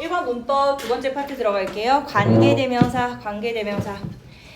1번 문법 두 번째 파트 들어갈게요. 관계대명사, 관계대명사.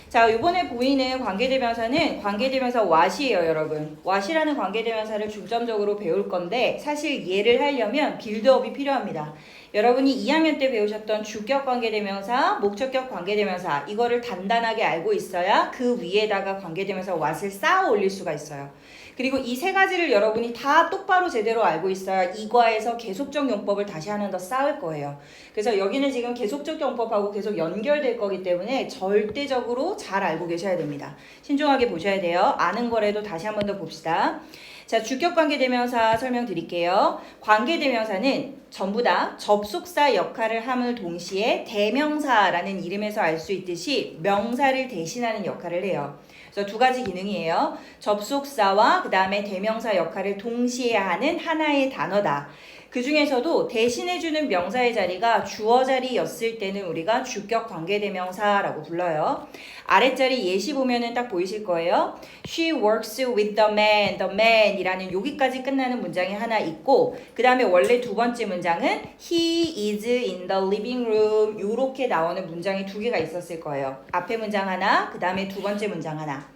자, 이번에 보이는 관계대명사는 관계대명사 what이에요, 여러분. what이라는 관계대명사를 중점적으로 배울 건데 사실 얘를 하려면 빌드업이 필요합니다. 여러분이 2학년 때 배우셨던 주격 관계대명사, 목적격 관계대명사 이거를 단단하게 알고 있어야 그 위에다가 관계대명사 what을 쌓아 올릴 수가 있어요. 그리고 이 세 가지를 여러분이 다 똑바로 제대로 알고 있어야 이 과에서 계속적 용법을 다시 하나 더 쌓을 거예요. 그래서 여기는 지금 계속적 용법하고 계속 연결될 거기 때문에 절대적으로 잘 알고 계셔야 됩니다. 신중하게 보셔야 돼요. 아는 거라도 다시 한 번 더 봅시다. 자, 주격 관계대명사 설명드릴게요. 관계대명사는 전부 다 접속사 역할을 함을 동시에 대명사라는 이름에서 알 수 있듯이 명사를 대신하는 역할을 해요. 그래서 두 가지 기능이에요. 접속사와 그 다음에 대명사 역할을 동시에 하는 하나의 단어다. 그 중에서도 대신해주는 명사의 자리가 주어 자리였을 때는 우리가 주격 관계대명사라고 불러요. 아랫자리 예시 보면은 딱 보이실 거예요. She works with the man 이라는 여기까지 끝나는 문장이 하나 있고 그 다음에 원래 두 번째 문장은 He is in the living room 요렇게 나오는 문장이 두 개가 있었을 거예요. 앞에 문장 하나, 그 다음에 두 번째 문장 하나.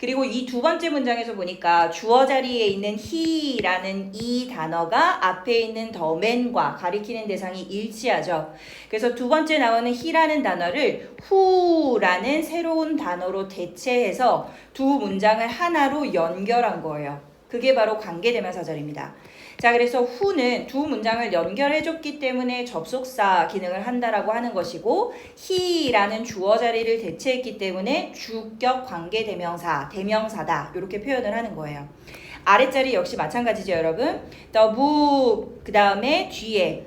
그리고 이 두 번째 문장에서 보니까 주어 자리에 있는 he라는 이 단어가 앞에 있는 the man과 가리키는 대상이 일치하죠. 그래서 두 번째 나오는 he라는 단어를 who라는 새로운 단어로 대체해서 두 문장을 하나로 연결한 거예요. 그게 바로 관계대명사절입니다. 자, 그래서 who는 두 문장을 연결해줬기 때문에 접속사 기능을 한다라고 하는 것이고 he라는 주어 자리를 대체했기 때문에 주격 관계대명사, 대명사다 이렇게 표현을 하는 거예요. 아랫자리 역시 마찬가지죠, 여러분. The book 그 다음에 뒤에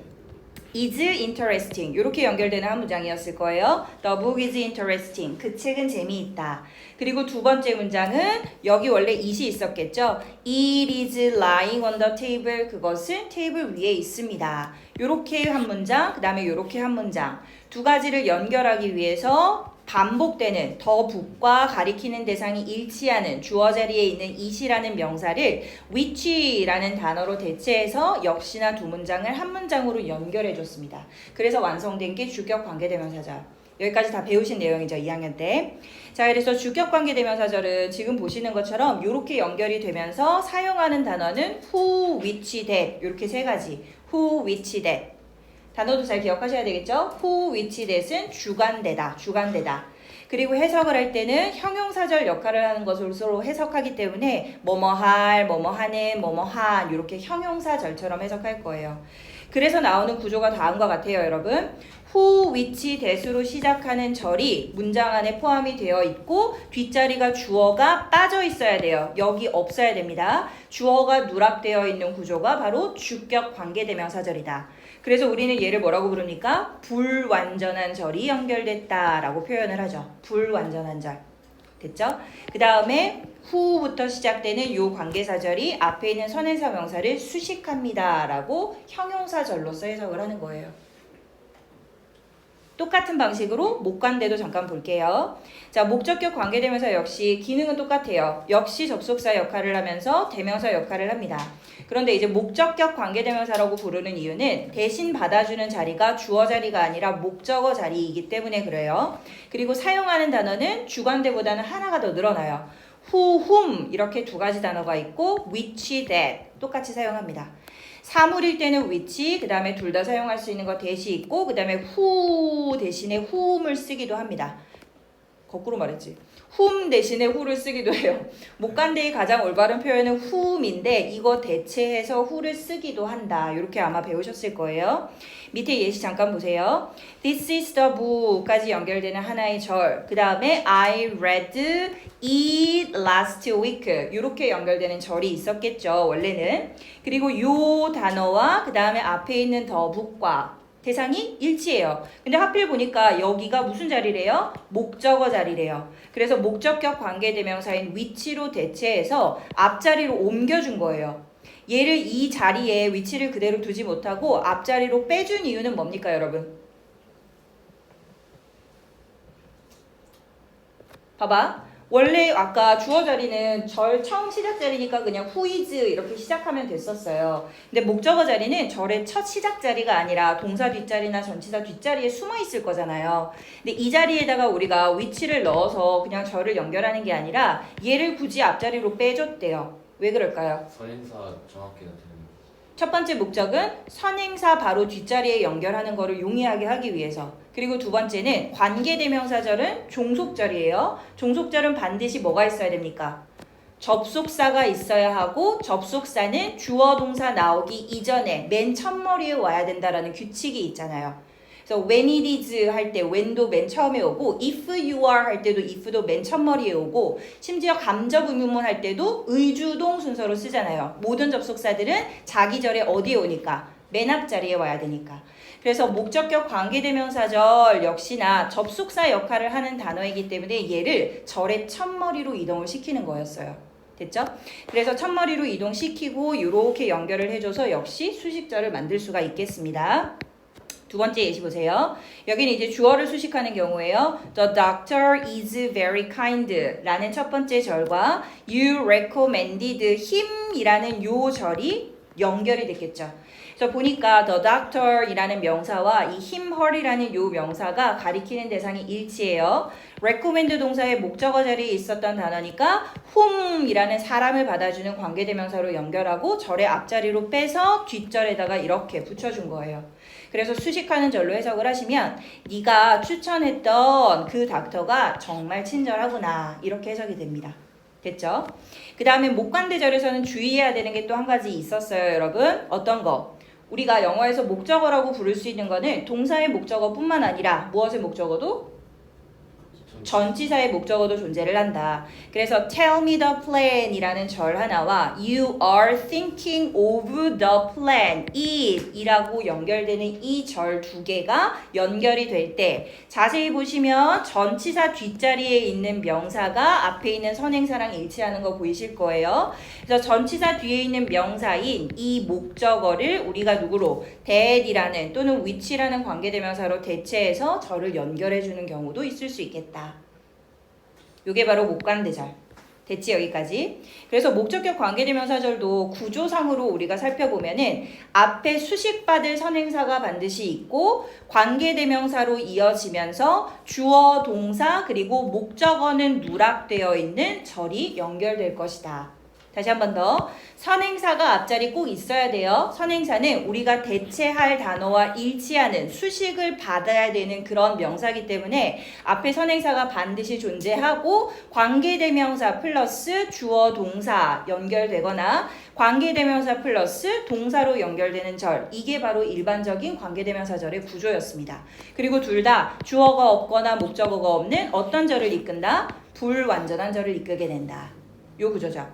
is interesting 이렇게 연결되는 한 문장이었을 거예요. The book is interesting. 그 책은 재미있다. 그리고 두 번째 문장은 여기 원래 it이 있었겠죠. It is lying on the table. 그것은 테이블 위에 있습니다. 이렇게 한 문장, 그 다음에 이렇게 한 문장. 두 가지를 연결하기 위해서 반복되는 더 북과 가리키는 대상이 일치하는 주어 자리에 있는 it이라는 명사를 which라는 단어로 대체해서 역시나 두 문장을 한 문장으로 연결해 줬습니다. 그래서 완성된 게 주격 관계대명사절. 여기까지 다 배우신 내용이죠, 2학년 때. 자, 그래서 주격 관계대명사절은 지금 보시는 것처럼 이렇게 연결이 되면서 사용하는 단어는 who, which, that 이렇게 세 가지. who, which, that. 단어도 잘 기억하셔야 되겠죠? who, which, that은 주관대다, 주관대다. 그리고 해석을 할 때는 형용사절 역할을 하는 것으로 서로 해석하기 때문에 뭐뭐할, 뭐뭐하는, 뭐뭐한 이렇게 형용사절처럼 해석할 거예요. 그래서 나오는 구조가 다음과 같아요, 여러분. who, which, that으로 시작하는 절이 문장 안에 포함이 되어 있고 뒷자리가 주어가 빠져 있어야 돼요. 여기 없어야 됩니다. 주어가 누락되어 있는 구조가 바로 주격 관계대명사절이다. 그래서 우리는 얘를 뭐라고 부릅니까? 불완전한 절이 연결됐다라고 표현을 하죠. 불완전한 절. 됐죠? 그 다음에 who부터 시작되는 이 관계사절이 앞에 있는 선행사 명사를 수식합니다 라고 형용사절로서 해석을 하는 거예요. 똑같은 방식으로 목관대도 잠깐 볼게요. 자, 목적격 관계대명사 역시 기능은 똑같아요. 역시 접속사 역할을 하면서 대명사 역할을 합니다. 그런데 이제 목적격 관계대명사라고 부르는 이유는 대신 받아주는 자리가 주어 자리가 아니라 목적어 자리이기 때문에 그래요. 그리고 사용하는 단어는 주관대보다는 하나가 더 늘어나요. who, whom 이렇게 두 가지 단어가 있고 which, that 똑같이 사용합니다. 사물일 때는 which, 그 다음에 둘 다 사용할 수 있는 거 대시 있고 그 다음에 who 대신에 whom을 쓰기도 합니다. 거꾸로 말했지. whom 대신에 who를 쓰기도 해요. 목관대의 가장 올바른 표현은 whom인데 이거 대체해서 who를 쓰기도 한다. 이렇게 아마 배우셨을 거예요. 밑에 예시 잠깐 보세요. This is the book까지 연결되는 하나의 절. 그 다음에 I read it last week. 이렇게 연결되는 절이 있었겠죠. 원래는. 그리고 요 단어와 그 다음에 앞에 있는 the book과 대상이 일치해요. 근데 하필 보니까 여기가 무슨 자리래요? 목적어 자리래요. 그래서 목적격 관계대명사인 which로 대체해서 앞자리로 옮겨준 거예요. 얘를 이 자리에 위치를 그대로 두지 못하고 앞자리로 빼준 이유는 뭡니까, 여러분? 봐봐. 원래 아까 주어 자리는 절 처음 시작 자리니까 그냥 who is 이렇게 시작하면 됐었어요. 근데 목적어 자리는 절의 첫 시작 자리가 아니라 동사 뒷자리나 전치사 뒷자리에 숨어 있을 거잖아요. 근데 이 자리에다가 우리가 which를 넣어서 그냥 절을 연결하는 게 아니라 얘를 굳이 앞자리로 빼줬대요. 왜 그럴까요? 선행사 정확히 나타내는 첫 번째 목적은 선행사 바로 뒷자리에 연결하는 거를 용이하게 하기 위해서. 그리고 두 번째는 관계대명사절은 종속절이에요. 종속절은 반드시 뭐가 있어야 됩니까? 접속사가 있어야 하고 접속사는 주어 동사 나오기 이전에 맨 첫머리에 와야 된다라는 규칙이 있잖아요. 그래서 when it is 할 때 when도 맨 처음에 오고 if you are 할 때도 if도 맨 첫머리에 오고 심지어 감접 의문문 할 때도 의주동 순서로 쓰잖아요. 모든 접속사들은 자기 절에 어디에 오니까? 맨 앞자리에 와야 되니까. 그래서 목적격 관계대명사절 역시나 접속사 역할을 하는 단어이기 때문에 얘를 절의 첫머리로 이동을 시키는 거였어요. 됐죠? 그래서 첫머리로 이동시키고 이렇게 연결을 해줘서 역시 수식절을 만들 수가 있겠습니다. 두 번째 예시 보세요. 여기는 이제 주어를 수식하는 경우에요. The doctor is very kind 라는 첫 번째 절과 you recommended him 이라는 요 절이 연결이 됐겠죠. 그래서 보니까 the doctor 이라는 명사와 이 him, her이라는 요 명사가 가리키는 대상이 일치해요. recommend 동사의 목적어 자리에 있었던 단어니까 whom 이라는 사람을 받아주는 관계대명사로 연결하고 절의 앞자리로 빼서 뒷절에다가 이렇게 붙여준 거예요. 그래서 수식하는 절로 해석을 하시면 네가 추천했던 그 닥터가 정말 친절하구나 이렇게 해석이 됩니다. 됐죠? 그 다음에 목관대절에서는 주의해야 되는 게 또 한 가지 있었어요, 여러분. 어떤 거? 우리가 영어에서 목적어라고 부를 수 있는 거는 동사의 목적어뿐만 아니라 무엇의 목적어도? 전치사의 목적어도 존재를 한다. 그래서 tell me the plan 이라는 절 하나와 you are thinking of the plan it 이라고 연결되는 이 절 두 개가 연결이 될 때 자세히 보시면 전치사 뒷자리에 있는 명사가 앞에 있는 선행사랑 일치하는 거 보이실 거예요. 그래서 전치사 뒤에 있는 명사인 이 목적어를 우리가 누구로? that이라는 또는 which라는 관계대명사로 대체해서 절을 연결해 주는 경우도 있을 수 있겠다. 요게 바로 목관대절. 됐지 여기까지? 그래서 목적격 관계대명사절도 구조상으로 우리가 살펴보면은 앞에 수식받을 선행사가 반드시 있고 관계대명사로 이어지면서 주어, 동사 그리고 목적어는 누락되어 있는 절이 연결될 것이다. 다시 한 번 더. 선행사가 앞자리 꼭 있어야 돼요. 선행사는 우리가 대체할 단어와 일치하는 수식을 받아야 되는 그런 명사이기 때문에 앞에 선행사가 반드시 존재하고 관계대명사 플러스 주어 동사 연결되거나 관계대명사 플러스 동사로 연결되는 절 이게 바로 일반적인 관계대명사절의 구조였습니다. 그리고 둘 다 주어가 없거나 목적어가 없는 어떤 절을 이끈다? 불완전한 절을 이끌게 된다. 요 구조죠.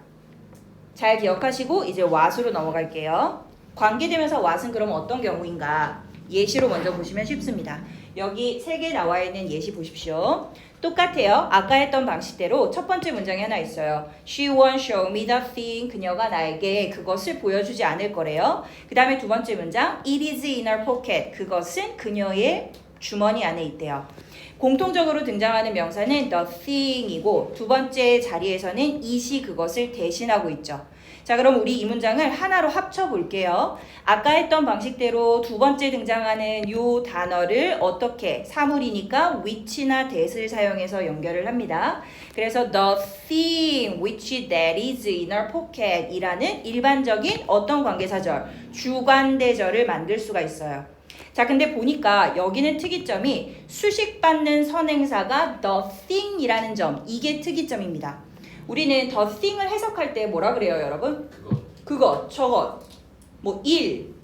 잘 기억하시고 이제 what으로 넘어갈게요. 관계대명사 what은 그럼 어떤 경우인가? 예시로 먼저 보시면 쉽습니다. 여기 3개 나와 있는 예시 보십시오. 똑같아요. 아까 했던 방식대로 첫 번째 문장이 하나 있어요. She won't show me the thing. 그녀가 나에게 그것을 보여주지 않을 거래요. 그 다음에 두 번째 문장 It is in her pocket. 그것은 그녀의 주머니 안에 있대요. 공통적으로 등장하는 명사는 the thing이고 두 번째 자리에서는 it이 그것을 대신하고 있죠. 자, 그럼 우리 이 문장을 하나로 합쳐 볼게요. 아까 했던 방식대로 두 번째 등장하는 요 단어를 어떻게 사물이니까 which나 that을 사용해서 연결을 합니다. 그래서 the thing which that is in her pocket 이라는 일반적인 어떤 관계사절, 주관대절을 만들 수가 있어요. 자, 근데 보니까 여기는 특이점이 수식받는 선행사가 the thing이라는 점, 이게 특이점입니다. 우리는 the thing을 해석할 때 뭐라 그래요, 여러분? 그것, 저것, 뭐 일,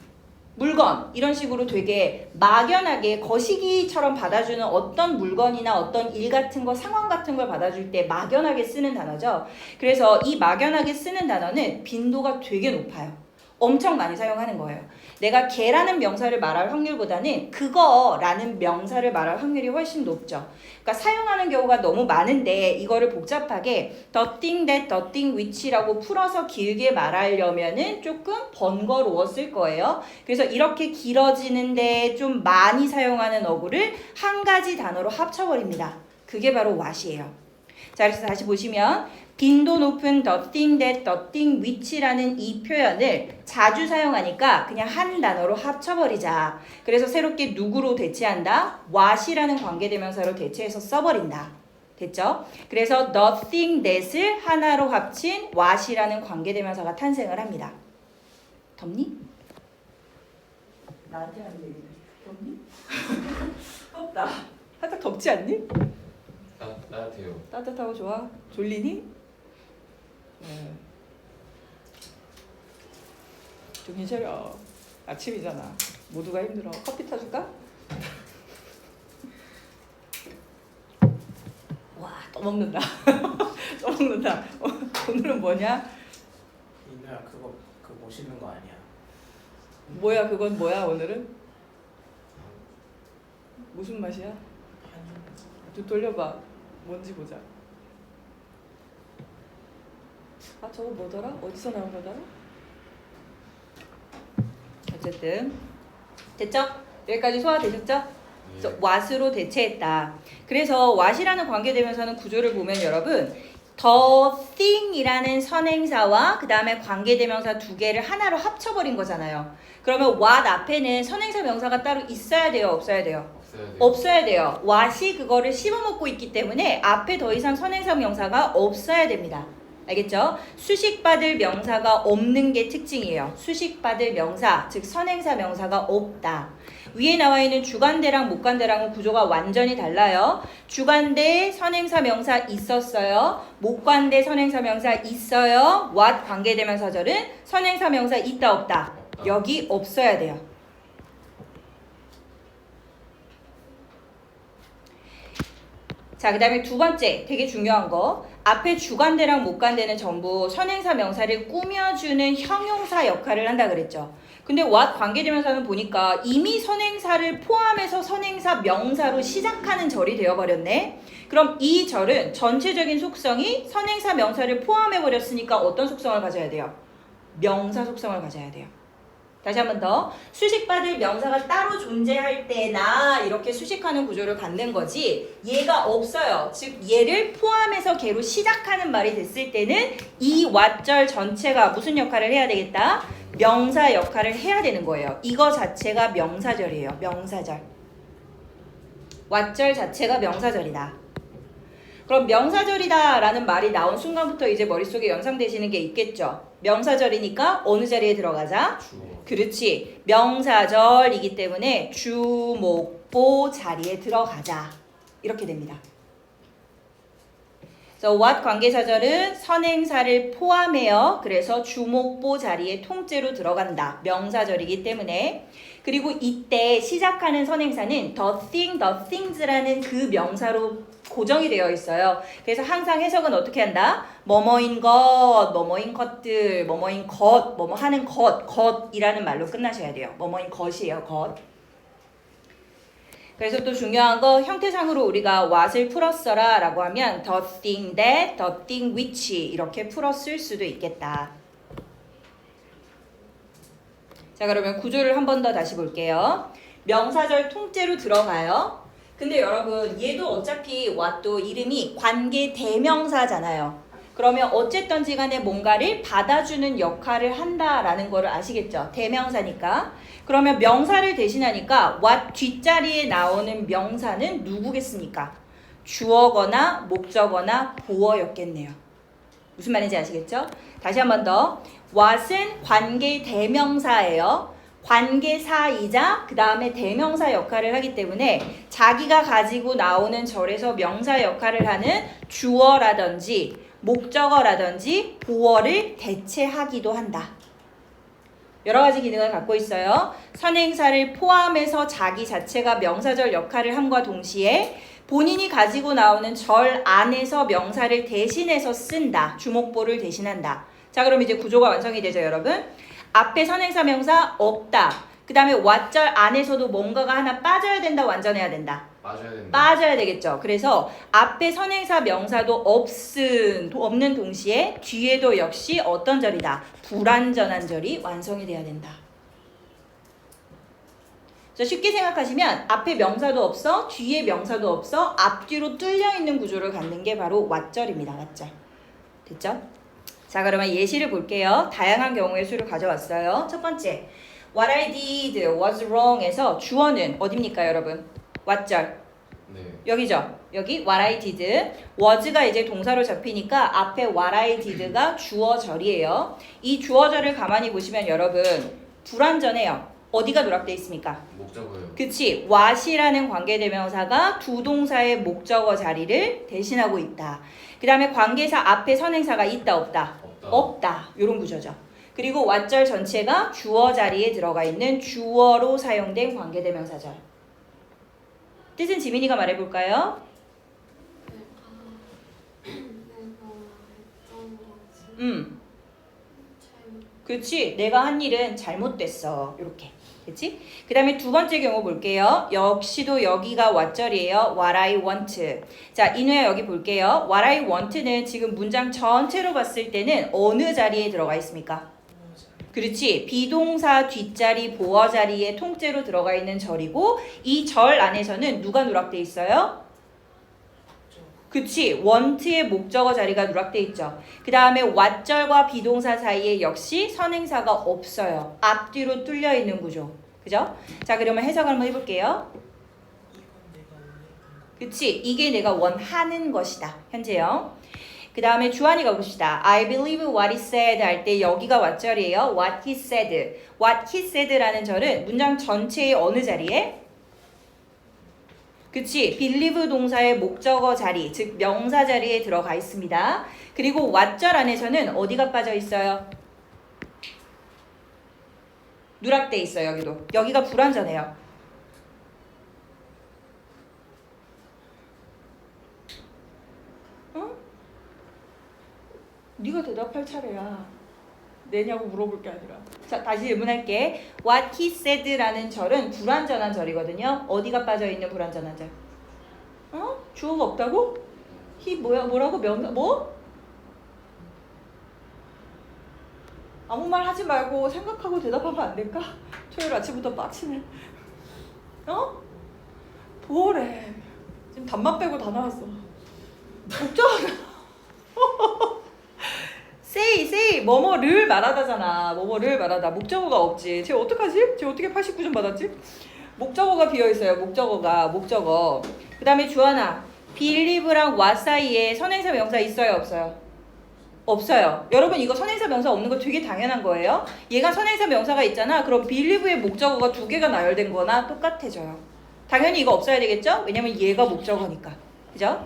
물건 이런 식으로 되게 막연하게 거시기처럼 받아주는 어떤 물건이나 어떤 일 같은 거, 상황 같은 걸 받아줄 때 막연하게 쓰는 단어죠. 그래서 이 막연하게 쓰는 단어는 빈도가 되게 높아요. 엄청 많이 사용하는 거예요. 내가 걔라는 명사를 말할 확률보다는 그거라는 명사를 말할 확률이 훨씬 높죠. 그러니까 사용하는 경우가 너무 많은데 이거를 복잡하게 the thing that, the thing which라고 풀어서 길게 말하려면은 조금 번거로웠을 거예요. 그래서 이렇게 길어지는데 좀 많이 사용하는 어구를 한 가지 단어로 합쳐버립니다. 그게 바로 what이에요. 자, 그래서 다시 보시면 빈도 높은 the thing that, the thing which라는 이 표현을 자주 사용하니까 그냥 한 단어로 합쳐버리자. 그래서 새롭게 누구로 대체한다? what이라는 관계대명사로 대체해서 써버린다. 됐죠? 그래서 the thing that을 하나로 합친 what이라는 관계대명사가 탄생을 합니다. 덥니? 나한테 하는 얘기네. 덥니? 덥다. 살짝 덥지 않니? 따뜻해요. 따뜻하고 좋아? 졸리니? 정신 차려. 아침이잖아. 모두가 힘들어. 커피 타줄까? 와, 또 먹는다. 또 먹는다. 오늘은 뭐냐? 이누야 그거 멋있는 거 아니야? 뭐야, 그건 뭐야, 오늘은? 무슨 맛이야? 좀 돌려봐. 뭔지 보자. 아, 저거 뭐더라? 어디서 나온 거더라? 어쨌든 됐죠? 여기까지 소화되셨죠? 그래서 what으로 대체했다. 그래서 what이라는 관계대명사는 구조를 보면 여러분 the thing이라는 선행사와 그 다음에 관계대명사 두 개를 하나로 합쳐버린 거잖아요. 그러면 what 앞에는 선행사 명사가 따로 있어야 돼요? 없어야 돼요? 없어야 돼요. what이 그거를 씹어먹고 있기 때문에 앞에 더 이상 선행사 명사가 없어야 됩니다. 알겠죠? 수식받을 명사가 없는 게 특징이에요. 수식받을 명사, 즉 선행사 명사가 없다. 위에 나와 있는 주관대랑 목관대랑은 구조가 완전히 달라요. 주관대 선행사 명사 있었어요. 목관대 선행사 명사 있어요. what 관계대명사절은 선행사 명사 있다 없다? 여기 없어야 돼요. 자, 그 다음에 두 번째 되게 중요한 거. 앞에 주관대랑 목관대는 전부 선행사 명사를 꾸며주는 형용사 역할을 한다 그랬죠. 근데 what 관계대명사는 보니까 이미 선행사를 포함해서 선행사 명사로 시작하는 절이 되어버렸네. 그럼 이 절은 전체적인 속성이 선행사 명사를 포함해버렸으니까 어떤 속성을 가져야 돼요? 명사 속성을 가져야 돼요. 다시 한 번 더. 수식받을 명사가 따로 존재할 때나 이렇게 수식하는 구조를 갖는 거지 얘가 없어요. 즉 얘를 포함해서 걔로 시작하는 말이 됐을 때는 이 what절 전체가 무슨 역할을 해야 되겠다? 명사 역할을 해야 되는 거예요. 이거 자체가 명사절이에요. 명사절. what절 자체가 명사절이다. 그럼 명사절이다 라는 말이 나온 순간부터 이제 머릿속에 연상되시는 게 있겠죠. 명사절이니까 어느 자리에 들어가자? 그렇지. 명사절이기 때문에 주목보 자리에 들어가자. 이렇게 됩니다. 그래서 what 관계사절은 선행사를 포함해요. 그래서 주목보 자리에 통째로 들어간다. 명사절이기 때문에. 그리고 이때 시작하는 선행사는 the thing, the things라는 그 명사로 고정이 되어 있어요. 그래서 항상 해석은 어떻게 한다? 뭐뭐인 것, 뭐뭐인 것들, 뭐뭐인 것, 뭐뭐 하는 것, 것이라는 말로 끝나셔야 돼요. 뭐뭐인 것이에요, 것. 그래서 또 중요한 거 형태상으로 우리가 what을 풀었어라 라고 하면 the thing that, the thing which 이렇게 풀었을 수도 있겠다. 자, 그러면 구조를 한 번 더 다시 볼게요. 명사절 통째로 들어가요. 근데 여러분 얘도 어차피 what도 이름이 관계 대명사잖아요. 그러면 어쨌든지 간에 뭔가를 받아주는 역할을 한다라는 거를 아시겠죠? 대명사니까. 그러면 명사를 대신하니까 what 뒷자리에 나오는 명사는 누구겠습니까? 주어거나 목적어나 보어였겠네요. 무슨 말인지 아시겠죠? 다시 한 번 더. what은 관계 대명사예요. 관계사이자 그 다음에 대명사 역할을 하기 때문에 자기가 가지고 나오는 절에서 명사 역할을 하는 주어라든지 목적어라든지 보어를 대체하기도 한다. 여러 가지 기능을 갖고 있어요. 선행사를 포함해서 자기 자체가 명사절 역할을 함과 동시에 본인이 가지고 나오는 절 안에서 명사를 대신해서 쓴다. 주목보를 대신한다. 자, 그럼 이제 구조가 완성이 되죠, 여러분? 앞에 선행사 명사 없다. 그 다음에 what절 안에서도 뭔가가 하나 빠져야 된다, 완전해야 된다? 빠져야 된다. 빠져야 되겠죠. 그래서 앞에 선행사 명사도 없는 동시에 뒤에도 역시 어떤 절이다? 불완전한 절이 완성이 돼야 된다. 자, 쉽게 생각하시면 앞에 명사도 없어, 뒤에 명사도 없어, 앞뒤로 뚫려 있는 구조를 갖는 게 바로 왓절입니다. 왓절. 됐죠? 자, 그러면 예시를 볼게요. 다양한 경우의 수를 가져왔어요. 첫 번째, What I did was wrong에서 주어는 어딥니까, 여러분? 왓절. 네. 여기죠. 여기 what I did. was가 이제 동사로 잡히니까 앞에 what I did가 주어절이에요. 이 주어절을 가만히 보시면 여러분 불완전해요. 어디가 누락돼 있습니까? 목적어요. 그치. what이라는 관계대명사가 두 동사의 목적어 자리를 대신하고 있다. 그 다음에 관계사 앞에 선행사가 있다 없다? 없다. 없다. 이런 구조죠. 그리고 what절 전체가 주어 자리에 들어가 있는 주어로 사용된 관계대명사절. 뜻은 지민이가 말해볼까요? 그렇지. 내가 한 일은 잘못됐어. 이렇게. 그렇지? 그 다음에 두 번째 경우 볼게요. 역시도 여기가 what절이에요. What I want. 자, 인우야 여기 볼게요. What I want는 지금 문장 전체로 봤을 때는 어느 자리에 들어가 있습니까? 그렇지. 비동사 뒷자리 보어 자리에 통째로 들어가 있는 절이고 이 절 안에서는 누가 누락돼 있어요? 그치. want의 목적어 자리가 누락돼 있죠. 그 다음에 what절과 비동사 사이에 역시 선행사가 없어요. 앞뒤로 뚫려 있는 구조. 그죠? 자, 그러면 해석을 한번 해볼게요. 그치. 이게 내가 원하는 것이다. 현재형. 그 다음에 주한이가 봅시다. I believe what he said 할 때 여기가 what절이에요. What he said. What he said라는 절은 문장 전체의 어느 자리에? 그치. believe 동사의 목적어 자리, 즉 명사 자리에 들어가 있습니다. 그리고 what절 안에서는 어디가 빠져 있어요? 누락돼 있어요. 여기도. 여기가 불완전해요. 네가 대답할 차례야. 내냐고 물어볼 게 아니라. 자, 다시 질문할게. What he said라는 절은 불완전한 절이거든요. 어디가 빠져 있는 불완전한 절? 주어가 없다고? he 뭐라고 명사 뭐? 아무 말 하지 말고 생각하고 대답하면 안 될까? 토요일 아침부터 빡치네. 뭐래? 지금 답만 빼고 다 나왔어. 목적어가 say 뭐뭐를 말하다잖아. 뭐뭐를 말하다. 목적어가 없지. 쟤 어떡하지? 쟤 어떻게 89점 받았지? 목적어가 비어있어요. 목적어. 그 다음에 주하나 believe랑 what 사이에 선행사 명사 있어요? 없어요? 없어요. 여러분 이거 선행사 명사 없는 거 되게 당연한 거예요. 얘가 선행사 명사가 있잖아. 그럼 believe의 목적어가 두 개가 나열된 거나 똑같아져요. 당연히 이거 없어야 되겠죠? 왜냐면 얘가 목적어니까. 그죠?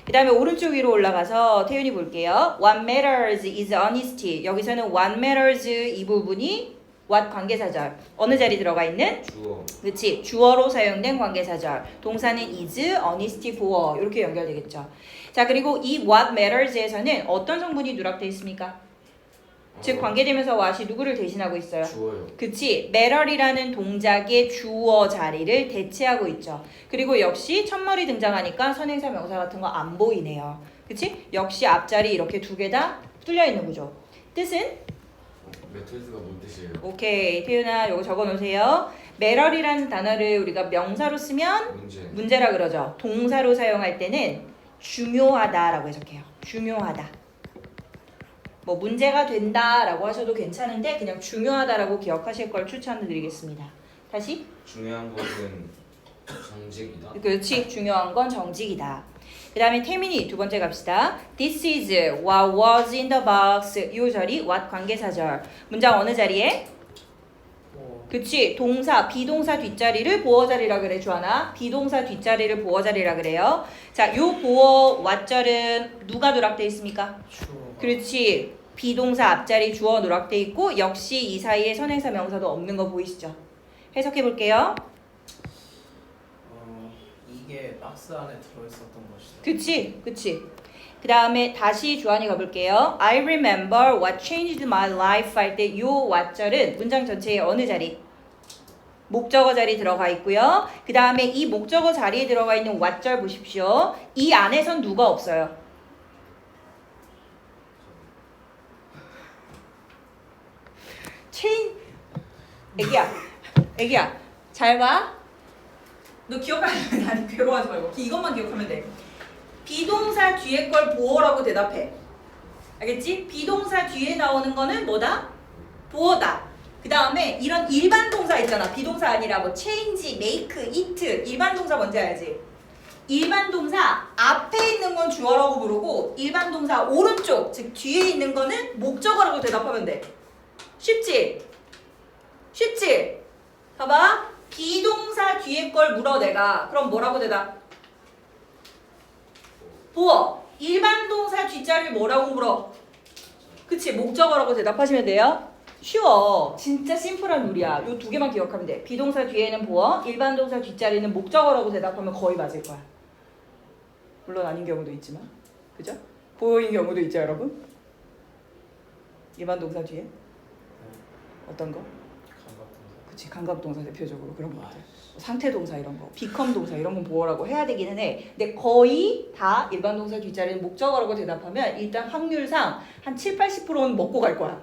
그 다음에 오른쪽 위로 올라가서 태윤이 볼게요. What matters is honesty. 여기서는 what matters 이 부분이 what 관계사절. 어느 자리 들어가 있는? 주어. 그치. 주어로 사용된 관계사절. 동사는 is, honesty, for 이렇게 연결되겠죠. 자, 그리고 이 what matters에서는 어떤 성분이 누락되어 있습니까? 즉 관계되면서 what이 누구를 대신하고 있어요? 주어요. 그치. matter이라는 동작의 주어 자리를 대체하고 있죠. 그리고 역시 첫머리 등장하니까 선행사 명사 같은 거 안 보이네요. 그치? 역시 앞자리 이렇게 두 개 다 뚫려 있는 구조. 뜻은? 메토드가 뭔 뜻이에요? 오케이. 태윤아 요거 적어놓으세요. matter이라는 단어를 우리가 명사로 쓰면 문제라 그러죠. 동사로 사용할 때는 중요하다라고 해석해요. 중요하다. 뭐 문제가 된다라고 하셔도 괜찮은데 그냥 중요하다라고 기억하실 걸 추천드리겠습니다. 다시. 중요한 것은 정직이다. 그렇지. 중요한 건 정직이다. 그 다음에 태민이 두 번째 갑시다. This is what was in the box. 이 절이 what 관계사절. 문장 어느 자리에? 그치. 동사, 비동사 뒷자리를 보어 자리라 그래, 주하나. 비동사 뒷자리를 보어 자리라 그래요. 자, 요 보어 what절은 누가 누락돼 있습니까? 그렇지. 비동사 앞자리 주어 누락돼 있고 역시 이 사이에 선행사 명사도 없는 거 보이시죠? 해석해 볼게요. 이게 박스 안에 들어있었던 것이다. 그치. 그 다음에 다시 주한이 가볼게요. I remember what changed my life 할 때 요 what절은 문장 전체의 어느 자리? 목적어 자리 들어가 있고요. 그 다음에 이 목적어 자리에 들어가 있는 what절 보십시오. 이 안에선 누가 없어요? 애기야. 잘 봐. 너 기억하면 나는 괴로워하지 말고 이것만 기억하면 돼. 비동사 뒤에 걸 보어라고 대답해. 알겠지? 비동사 뒤에 나오는 거는 뭐다? 보어다. 그 다음에 이런 일반 동사 있잖아. 비동사 아니라 뭐 change, make, eat 일반 동사 뭔지 알지? 일반 동사 앞에 있는 건 주어라고 부르고 일반 동사 오른쪽 즉 뒤에 있는 거는 목적어라고 대답하면 돼. 쉽지? 쉽지? 봐봐. 비동사 뒤에 걸 물어 내가. 그럼 뭐라고 대답? 보어. 일반 동사 뒷자리를 뭐라고 물어? 그치? 목적어라고 대답하시면 돼요. 쉬워. 진짜 심플한 룰이야. 요 두 개만 기억하면 돼. 비동사 뒤에는 보어, 일반 동사 뒷자리는 목적어라고 대답하면 거의 맞을 거야. 물론 아닌 경우도 있지만. 그죠? 보어인 경우도 있죠, 여러분? 일반 동사 뒤에? 어떤 거? 감각동사. 그치, 감각동사 대표적으로 그런 거 같아요. 상태동사 이런 거, become 동사 이런 건 보어라고 해야 되기는 해. 근데 거의 다 일반 동사 뒷자리는 목적어라고 대답하면 일단 확률상 한 7, 80%는 먹고 갈 거야.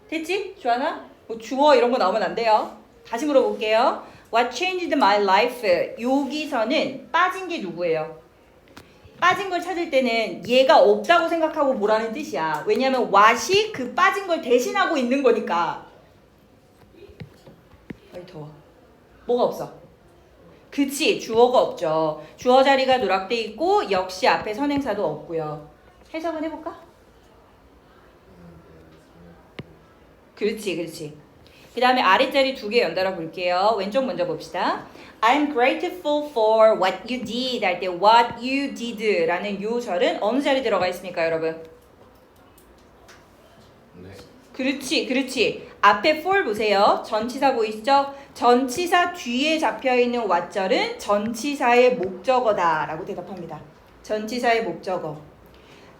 됐지? 주하나? 뭐 주어 이런 거 나오면 안 돼요. 다시 물어볼게요. What changed my life? 여기서는 빠진 게 누구예요? 빠진 걸 찾을 때는 얘가 없다고 생각하고 뭐라는 뜻이야. 왜냐하면 what이 그 빠진 걸 대신하고 있는 거니까. 아이 더워. 뭐가 없어? 그치, 주어가 없죠. 주어 자리가 누락돼 있고 역시 앞에 선행사도 없고요. 해석은 해볼까? 그렇지, 그렇지. 그 다음에 아랫자리 두 개 연달아 볼게요. 왼쪽 먼저 봅시다. I'm grateful for what you did 할 때 what you did 라는 요 절은 어느 자리 들어가 있습니까, 여러분? 네. 그렇지, 그렇지. 앞에 for 보세요. 전치사 보이시죠? 전치사 뒤에 잡혀있는 what절은 전치사의 목적어다 라고 대답합니다. 전치사의 목적어.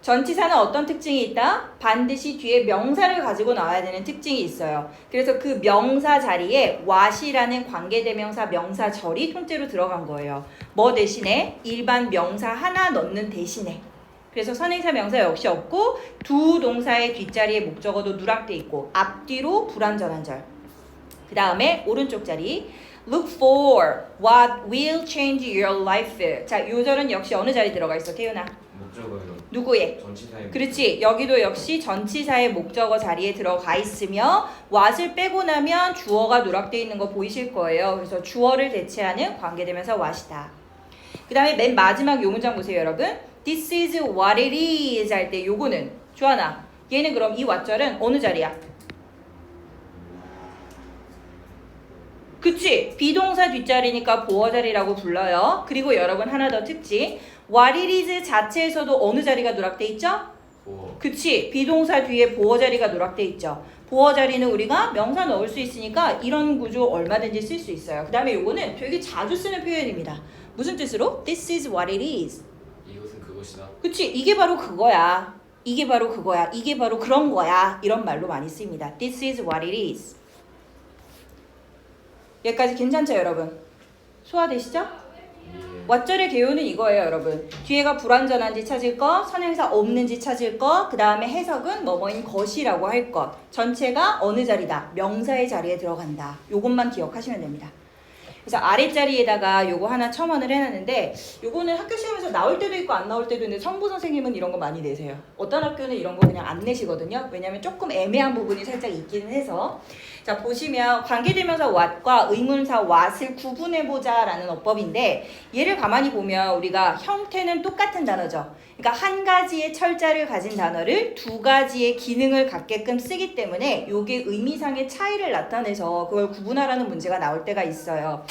전치사는 어떤 특징이 있다? 반드시 뒤에 명사를 가지고 나와야 되는 특징이 있어요. 그래서 그 명사 자리에 what이라는 관계대명사 명사절이 통째로 들어간 거예요. 뭐 대신에? 일반 명사 하나 넣는 대신에. 그래서 선행사 명사 역시 없고 두 동사의 뒷자리에 목적어도 누락돼 있고 앞뒤로 불완전한 절. 그 다음에 오른쪽 자리 Look for what will change your life. 자, 요 절은 역시 어느 자리 들어가 있어, 태윤아? 목적어는 누구의? 전치사의 그렇지. 여기도 역시 전치사의 목적어 자리에 들어가 있으며 what을 빼고 나면 주어가 누락돼 있는 거 보이실 거예요. 그래서 주어를 대체하는 관계대명사 what이다. 그 다음에 맨 마지막 요 문장 보세요, 여러분. This is what it is 할 때 요거는 주하나 얘는 그럼 이 what절은 어느 자리야? 그치? 비동사 뒷자리니까 보어 자리라고 불러요. 그리고 여러분 하나 더 특징. What it is 자체에서도 어느 자리가 누락돼 있죠? 보어. 그치? 비동사 뒤에 보어 자리가 누락돼 있죠. 보어 자리는 우리가 명사 넣을 수 있으니까 이런 구조 얼마든지 쓸 수 있어요. 그 다음에 요거는 되게 자주 쓰는 표현입니다. 무슨 뜻으로? This is what it is. 이것은 그것이다. 그치? 이게 바로 그거야. 이게 바로 그거야. 이게 바로 그런 거야. 이런 말로 많이 씁니다. This is what it is. 여기까지 괜찮죠, 여러분? 소화되시죠? 예. 왓절의 개요는 이거예요, 여러분. 뒤에가 불완전한지 찾을 것, 선행사 없는지 찾을 것, 그 다음에 해석은 뭐뭐인 것이라고 할 것. 전체가 어느 자리다? 명사의 자리에 들어간다. 요것만 기억하시면 됩니다. 그래서 아랫자리에다가 요거 하나 첨언을 해놨는데 요거는 학교 시험에서 나올 때도 있고 안 나올 때도 있는데 성부 선생님은 이런 거 많이 내세요. 어떤 학교는 이런 거 그냥 안 내시거든요. 왜냐면 조금 애매한 부분이 살짝 있기는 해서. 자, 보시면 관계대명사 what과 의문사 what을 구분해보자 라는 어법인데 얘를 가만히 보면 우리가 형태는 똑같은 단어죠. 그러니까 한 가지의 철자를 가진 단어를 두 가지의 기능을 갖게끔 쓰기 때문에 요게 의미상의 차이를 나타내서 그걸 구분하라는 문제가 나올 때가 있어요.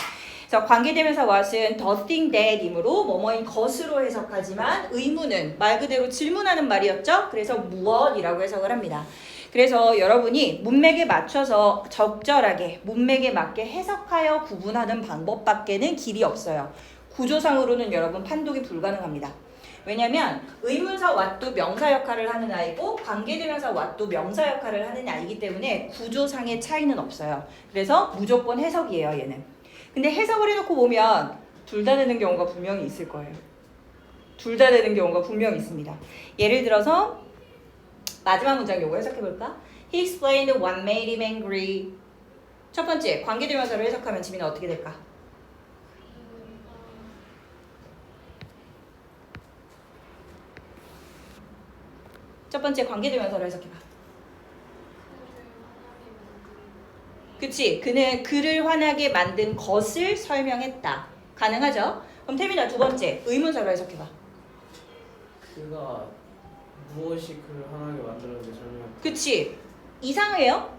그래서 관계대명사 what은 the thing that 이므로 뭐뭐인 것으로 해석하지만 의문은 말 그대로 질문하는 말이었죠. 그래서 무엇이라고 해석을 합니다. 그래서 여러분이 문맥에 맞춰서 적절하게 문맥에 맞게 해석하여 구분하는 방법밖에는 길이 없어요. 구조상으로는 여러분 판독이 불가능합니다. 왜냐면 의문사 what도 명사 역할을 하는 아이고 관계대명사 what도 명사 역할을 하는 아이기 때문에 구조상의 차이는 없어요. 그래서 무조건 해석이에요, 얘는. 근데 해석을 해놓고 보면 둘 다 되는 경우가 분명히 있을 거예요. 둘 다 되는 경우가 분명히 있습니다. 예를 들어서 마지막 문장 요거 해석해볼까? He explained what made him angry. 첫 번째 관계대명사로 해석하면 지민아 어떻게 될까? 첫 번째 관계대명사로 해석해봐. 그치? 그는 그를 화나게 만든 것을 설명했다. 가능하죠? 그럼 태민아 두 번째 의문사로 해석해봐. 그가 무엇이 그를 화나게 만들었는지 설명. 그치? 이상해요?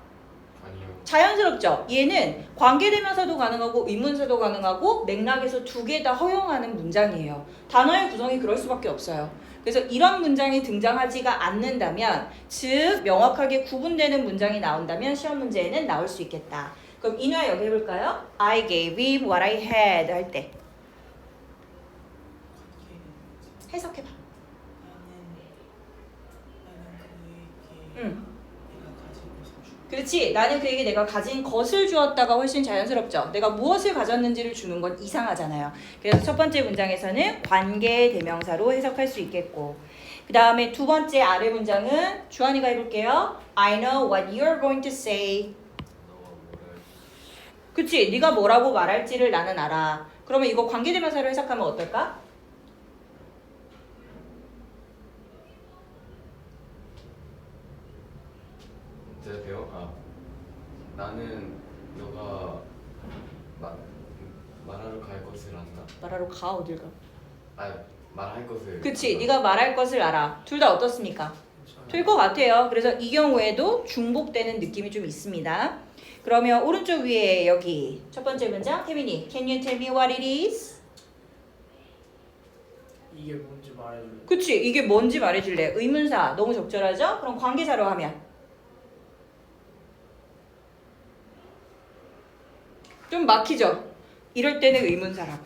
아니요. 자연스럽죠? 얘는 관계대명사도 가능하고 의문사도 가능하고 맥락에서 두 개 다 허용하는 문장이에요. 단어의 구성이 그럴 수밖에 없어요. 그래서 이런 문장이 등장하지가 않는다면, 즉 명확하게 구분되는 문장이 나온다면 시험 문제에는 나올 수 있겠다. 그럼 인화 여기 해볼까요? I gave him what I had 할 때 해석해봐. 그렇지. 나는 그에게 내가 가진 것을 주었다가 훨씬 자연스럽죠. 내가 무엇을 가졌는지를 주는 건 이상하잖아요. 그래서 첫 번째 문장에서는 관계대명사로 해석할 수 있겠고, 그 다음에 두 번째 아래 문장은 주한이가 해볼게요. I know what you're going to say. 너가 뭐래? 그치? 네가 뭐라고 말할지를 나는 알아. 그러면 이거 관계대명사로 해석하면 어떨까? 제가 나는 너가 말하러 갈 것을 안다. 말하러 가 어딜 가? 말할 것을. 그치? 네가 말할 것을 알아. 둘 다 어떻습니까? 될 것 같아요. 그래서 이 경우에도 중복되는 느낌이 좀 있습니다. 그러면 오른쪽 위에 여기 첫 번째 문장 태민이 Can you tell me what it is? 이게 뭔지 말해줄래? 그치? 이게 뭔지 말해줄래? 의문사 너무 적절하죠? 그럼 관계사로 하면 좀 막히죠? 이럴 때는 의문사라고.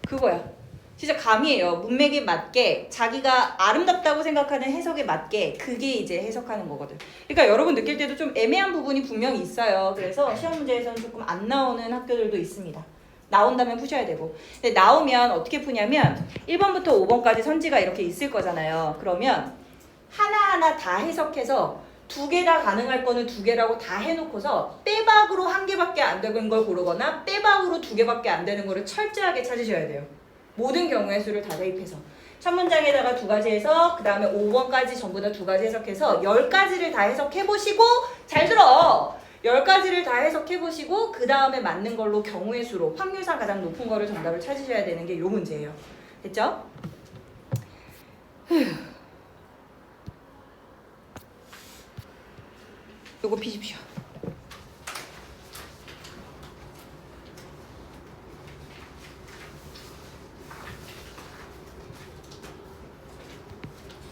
그거야. 진짜 감이에요. 문맥에 맞게 자기가 아름답다고 생각하는 해석에 맞게 그게 이제 해석하는 거거든. 그러니까 여러분 느낄 때도 좀 애매한 부분이 분명히 있어요. 그래서 시험 문제에서는 조금 안 나오는 학교들도 있습니다. 나온다면 푸셔야 되고. 근데 나오면 어떻게 푸냐면 1번부터 5번까지 선지가 이렇게 있을 거잖아요. 그러면 하나하나 다 해석해서 두 개 다 가능할 거는 두 개라고 다 해놓고서 빼박으로 한 개밖에 안 되는 걸 고르거나 빼박으로 두 개밖에 안 되는 거를 철저하게 찾으셔야 돼요. 모든 경우의 수를 다 대입해서 첫 문장에다가 두 가지 해석, 그 다음에 5번까지 전부 다 두 가지 해석해서 10가지를 다 해석해보시고, 잘 들어! 10가지를 다 해석해보시고 그 다음에 맞는 걸로 경우의 수로 확률상 가장 높은 거를 정답을 찾으셔야 되는 게 요 문제예요. 됐죠? 요거 피십시오.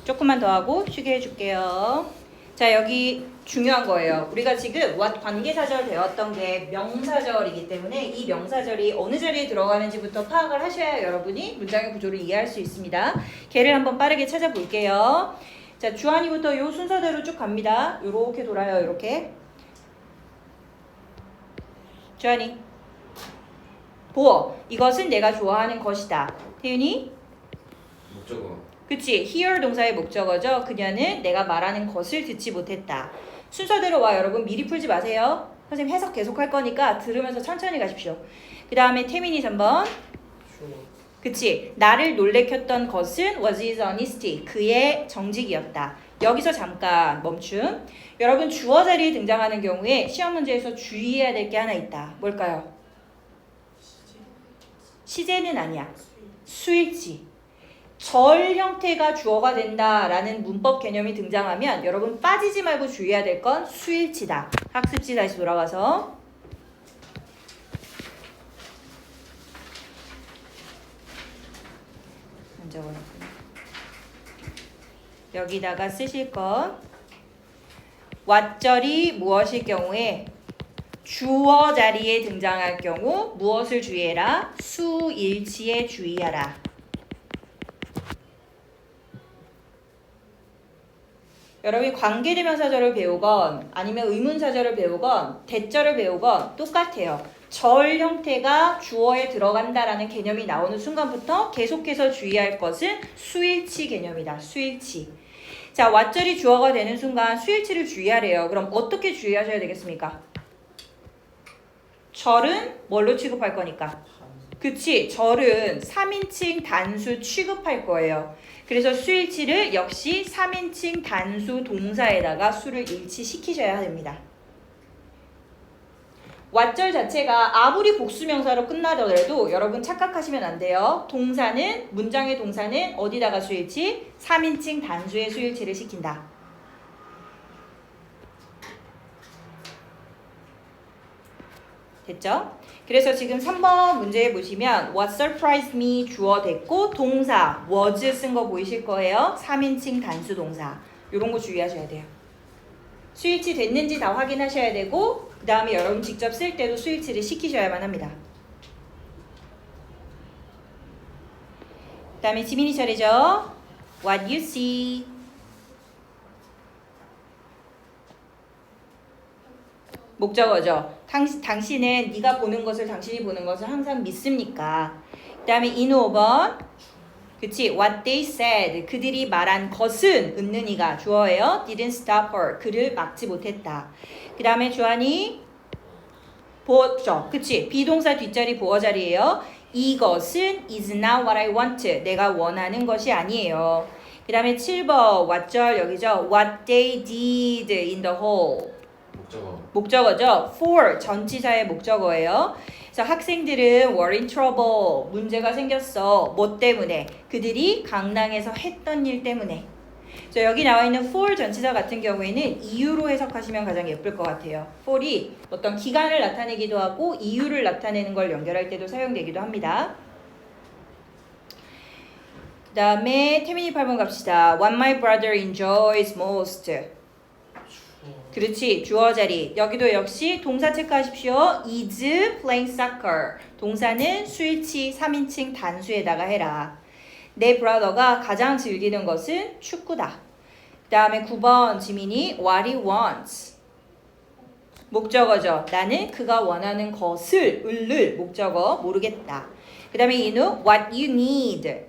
조금만 더 하고 쉬게 해줄게요. 자, 여기 중요한 거예요. 우리가 지금 what 관계사절 배웠던 게 명사절이기 때문에 이 명사절이 어느 자리에 들어가는지부터 파악을 하셔야 여러분이 문장의 구조를 이해할 수 있습니다. 걔를 한번 빠르게 찾아볼게요. 자, 주한이부터 요 순서대로 쭉 갑니다. 요렇게 돌아요, 요렇게. 주한이. 보어. 이것은 내가 좋아하는 것이다. 태윤이. 목적어. 그치? hear 동사의 목적어죠. 그녀는 내가 말하는 것을 듣지 못했다. 순서대로 와 여러분. 미리 풀지 마세요. 선생님 해석 계속 할 거니까 들으면서 천천히 가십시오. 그 다음에 태민이 3번. 그치? 나를 놀래켰던 것은 was his honesty. 그의 정직이었다. 여기서 잠깐 멈춤. 여러분 주어 자리에 등장하는 경우에 시험 문제에서 주의해야 될 게 하나 있다. 뭘까요? 시제는 아니야. 수일치. 절 형태가 주어가 된다라는 문법 개념이 등장하면 여러분 빠지지 말고 주의해야 될 건 수일치다. 학습지 다시 돌아와서 먼저 적어놨구나. 여기다가 쓰실 건 왓절이 무엇일 경우에 주어 자리에 등장할 경우 무엇을 주의해라? 수일치에 주의하라. 여러분이 관계대명사절을 배우건 아니면 의문사절을 배우건 대절을 배우건 똑같아요. 절 형태가 주어에 들어간다라는 개념이 나오는 순간부터 계속해서 주의할 것은 수일치 개념이다. 수일치. 자, 왓절이 주어가 되는 순간 수일치를 주의하래요. 그럼 어떻게 주의하셔야 되겠습니까? 절은 뭘로 취급할 거니까? 그치, 절은 3인칭 단수 취급할 거예요. 그래서 수일치를 역시 3인칭 단수 동사에다가 수를 일치시키셔야 됩니다. 왓절 자체가 아무리 복수명사로 끝나더라도 여러분 착각하시면 안 돼요. 동사는, 문장의 동사는 어디다가 수일치? 3인칭 단수의 수일치를 시킨다. 됐죠? 그래서 지금 3번 문제에 보시면 What surprised me 주어 됐고 동사 was 쓴 거 보이실 거예요. 3인칭 단수 동사. 이런 거 주의하셔야 돼요. 수일치 됐는지 다 확인하셔야 되고 그 다음에 여러분 직접 쓸 때도 수일치를 시키셔야만 합니다. 그 다음에 지민이 차례죠. What you see. 목적어죠. 당신은 네가 보는 것을 당신이 보는 것을 항상 믿습니까? 그 다음에 인호 5번. 그치? What they said. 그들이 말한 것은 은는이가 주어예요. Didn't stop her. 그를 막지 못했다. 그 다음에 주한이 보어죠. 그치? 비동사 뒷자리 보어 자리예요. 이것은 is not what I want. 내가 원하는 것이 아니에요. 그 다음에 7번 왓절 여기죠. What they did in the hall. 목적어죠. for 전치사의 목적어예요. 그래서 학생들은 were in trouble. 문제가 생겼어. 뭐 때문에? 그들이 강당에서 했던 일 때문에. 그래서 여기 나와 있는 for 전치사 같은 경우에는 이유로 해석하시면 가장 예쁠 것 같아요. for이 어떤 기간을 나타내기도 하고 이유를 나타내는 걸 연결할 때도 사용되기도 합니다. 그 다음에 태민이 8번 갑시다. What my brother enjoys most. 그렇지. 주어 자리. 여기도 역시 동사 체크하십시오. is playing soccer. 동사는 수일치 3인칭 단수에다가 해라. 내 브라더가 가장 즐기는 것은 축구다. 그 다음에 9번 지민이 what he wants. 목적어죠. 나는 그가 원하는 것을 을을 목적어 모르겠다. 그 다음에 인우 what you need.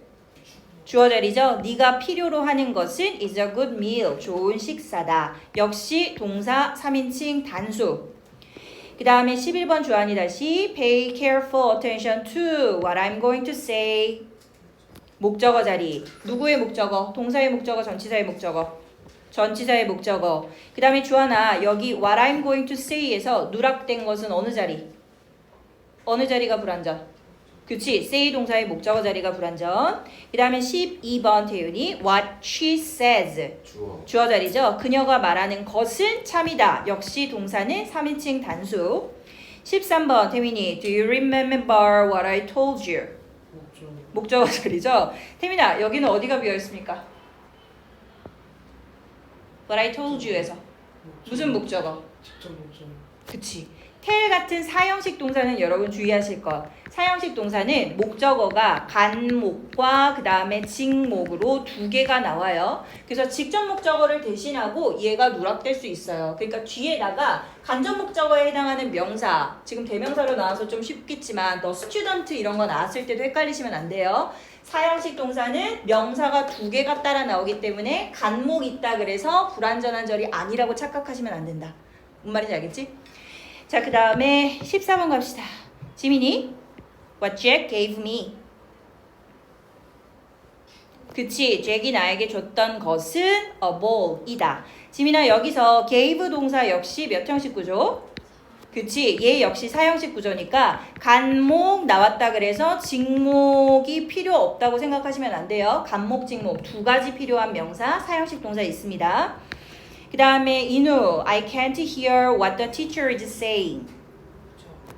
주어 자리죠. 네가 필요로 하는 것은 is a good meal. 좋은 식사다. 역시 동사 3인칭 단수. 그 다음에 11번 주한이 다시 pay careful attention to what I'm going to say. 목적어 자리. 누구의 목적어? 동사의 목적어, 전치사의 목적어. 전치사의 목적어. 그 다음에 주한아 여기 what I'm going to say에서 누락된 것은 어느 자리? 어느 자리가 불완전? 그치? say 동사의 목적어 자리가 불완전. 그 다음에 12번 태윤이 what she says. 주어 자리죠. 그녀가 말하는 것은 참이다. 역시 동사는 3인칭 단수. 13번 태민이 do you remember what I told you? 목적어 자리죠. 태민아 여기는 어디가 비어있습니까? What I told you에서 무슨 목적어? 직접 목적어. 그치. tell 같은 사형식 동사는 여러분 주의하실 것. 사형식 동사는 목적어가 간목과 그 다음에 직목으로 두 개가 나와요. 그래서 직접 목적어를 대신하고 얘가 누락될 수 있어요. 그러니까 뒤에다가 간접 목적어에 해당하는 명사, 지금 대명사로 나와서 좀 쉽겠지만 너 스튜던트 이런 거 나왔을 때도 헷갈리시면 안 돼요. 사형식 동사는 명사가 두 개가 따라 나오기 때문에 간목 있다 그래서 불완전한 절이 아니라고 착각하시면 안 된다. 뭔 말인지 알겠지? 자, 그 다음에 14번 갑시다. 지민이 What Jack gave me. 그치, 잭이 나에게 줬던 것은 a ball이다. 지민아 여기서 gave 동사 역시 몇 형식 구조? 그치, 얘 역시 사형식 구조니까 간목 나왔다 그래서 직목이 필요 없다고 생각하시면 안 돼요. 간목, 직목 두 가지 필요한 명사 사형식 동사 있습니다. 그 다음에 인우 I can't hear what the teacher is saying.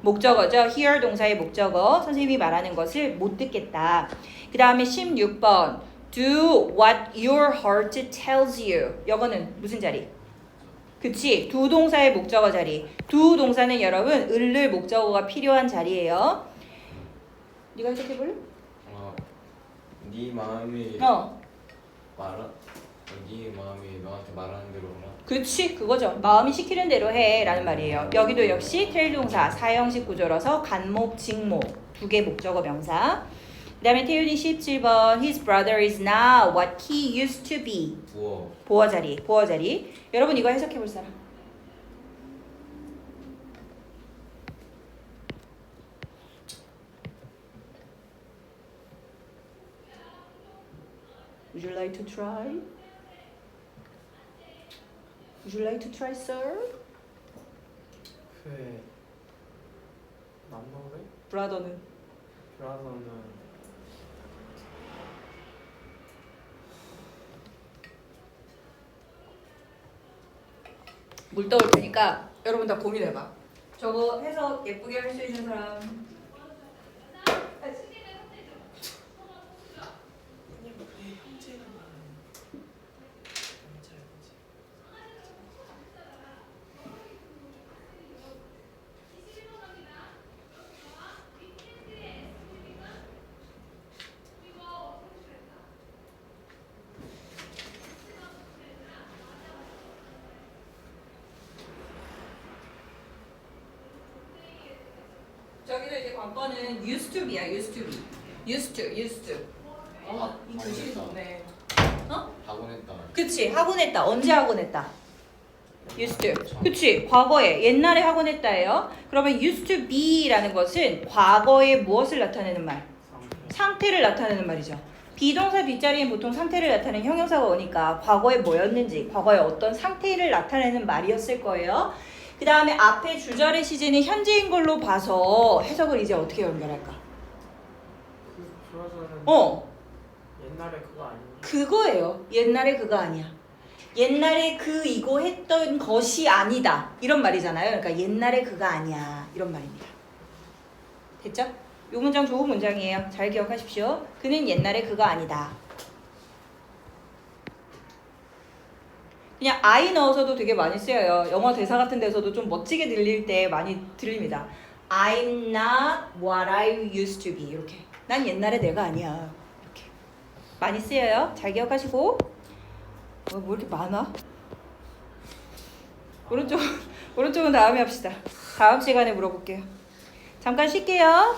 목적어죠. hear 동사의 목적어. 선생님이 말하는 것을 못 듣겠다. 그 다음에 16번 do what your heart tells you. 이거는 무슨 자리? 그치. 두 동사의 목적어 자리. 두 동사는 여러분 을을 목적어가 필요한 자리예요. 네가 해석해볼래? 네 마음이 네 마음이 너한테 말하는 대로 하나? 그치, 그거죠. 마음이 시키는 대로 해 라는 말이에요. 여기도 역시 tell 동사 사형식 구조라서 간목, 직목 두 개 목적어 명사. 그 다음에 태윤이 17번 His brother is not what he used to be. 보어 자리, 보어 자리. 여러분 이거 해석해 볼 사람? Would you like to try? Would you like to try, sir? 그 남노래? 브라더는 브라더는 물 떠올 테니까 여러분 다 고민해봐. 저거 해서 예쁘게 할 수 있는 사람. 저기도 이제 관건은 used to be야, used to be. used to. 이 글씨가 좋네. 하곤 했다. 그치, 하곤 했다. 언제 하곤 했다? used to. 그치, 과거에. 옛날에 하곤 했다예요. 그러면 used to be라는 것은 과거에 무엇을 나타내는 말? 상태를 나타내는 말이죠. 비동사 뒷자리엔 보통 상태를 나타내는 형용사가 오니까 과거에 뭐였는지, 과거에 어떤 상태를 나타내는 말이었을 거예요. 그 다음에 앞에 주절의 시제는 현재인 걸로 봐서 해석을 이제 어떻게 연결할까? 그 브라더는 옛날에 그거 아니야? 그거예요. 옛날에 그거 아니야. 옛날에 그 이거 했던 것이 아니다. 이런 말이잖아요. 그러니까 옛날에 그거 아니야. 이런 말입니다. 됐죠? 이 문장 좋은 문장이에요. 잘 기억하십시오. 그는 옛날에 그거 아니다. 그냥 I 넣어서도 되게 많이 쓰여요. 영어 대사 같은 데서도 좀 멋지게 들릴 때 많이 들립니다. I'm not what I used to be. 이렇게. 난 옛날에 내가 아니야. 이렇게. 많이 쓰여요. 잘 기억하시고. 뭐 이렇게 많아? 오른쪽은 다음에 합시다. 다음 시간에 물어볼게요. 잠깐 쉴게요.